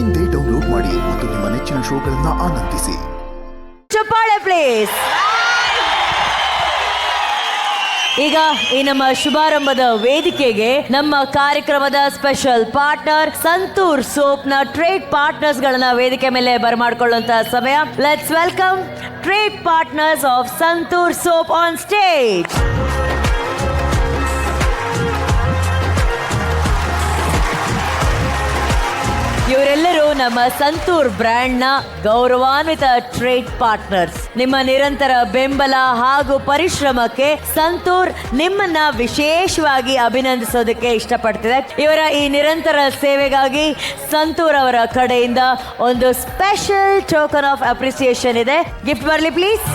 ಇಂದೇ ಡೌನ್ಲೋಡ್ ಮಾಡಿ ಮತ್ತು ನಿಮ್ಮ ನೆಚ್ಚಿನ ಶೋಗಳನ್ನ ಆನಂದಿಸಿ. ಚಪ್ಪಾಳೆ ಪ್ಲೀಸ್. ಈಗ ಈ ನಮ್ಮ ಶುಭಾರಂಭದ ವೇದಿಕೆಗೆ ನಮ್ಮ ಕಾರ್ಯಕ್ರಮದ ಸ್ಪೆಷಲ್ ಪಾರ್ಟ್ನರ್ ಸಂತೂರ್ ಸೋಪ್ ನ ಟ್ರೇಡ್ ಪಾರ್ಟ್ನರ್ಸ್ ಗಳನ್ನ ವೇದಿಕೆ ಮೇಲೆ ಬರಮಾಡಿಕೊಳ್ಳುವಂತಹ ಸಮಯ. Let's welcome trade partners of santoor soap on stage. ಇವರೆಲ್ಲರೂ ನಮ್ಮ ಸಂತೂರ್ ಬ್ರ್ಯಾಂಡ್ ನ ಗೌರವಾನ್ವಿತ ಟ್ರೇಡ್ ಪಾರ್ಟ್ನರ್ಸ್. ನಿಮ್ಮ ನಿರಂತರ ಬೆಂಬಲ ಹಾಗೂ ಪರಿಶ್ರಮಕ್ಕೆ ಸಂತೂರ್ ನಿಮ್ಮನ್ನ ವಿಶೇಷವಾಗಿ ಅಭಿನಂದಿಸೋದಕ್ಕೆ ಇಷ್ಟಪಡ್ತಿದೆ. ಇವರ ಈ ನಿರಂತರ ಸೇವೆಗಾಗಿ ಸಂತೂರ್ ಅವರ ಕಡೆಯಿಂದ ಒಂದು ಸ್ಪೆಷಲ್ ಟೋಕನ್ ಆಫ್ ಅಪ್ರಿಸಿಯೇಷನ್ ಇದೆ. ಗಿಫ್ಟ್ ಬರಲಿ ಪ್ಲೀಸ್.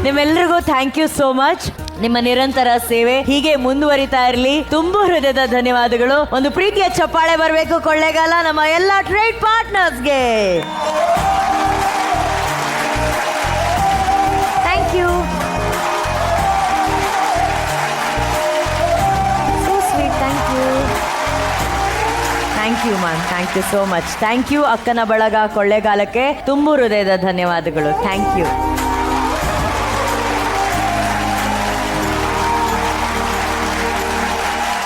ನಿಮ್ಮೆಲ್ಲರಿಗೂ ಥ್ಯಾಂಕ್ ಯು ಸೋ ಮಚ್. ನಿಮ್ಮ ನಿರಂತರ ಸೇವೆ ಹೀಗೆ ಮುಂದುವರಿತಾ ಇರಲಿ. ತುಂಬಾ ಹೃದಯದ ಧನ್ಯವಾದಗಳು. ಒಂದು ಪ್ರೀತಿಯ ಚಪ್ಪಾಳೆ ಬರಬೇಕು ಕೊಳ್ಳೇಗಾಲ ನಮ್ಮ ಎಲ್ಲ ಟ್ರೇಡ್ ಪಾರ್ಟ್ನರ್ಸ್ಗೆ. Thank you. So sweet. Thank you. Thank you ma'am. Thank you so much. Thank you ಅಕ್ಕನ ಬಳಗ ಕೊಳ್ಳೇಗಾಲಕ್ಕೆ ತುಂಬ ಹೃದಯದ ಧನ್ಯವಾದಗಳು. Thank you.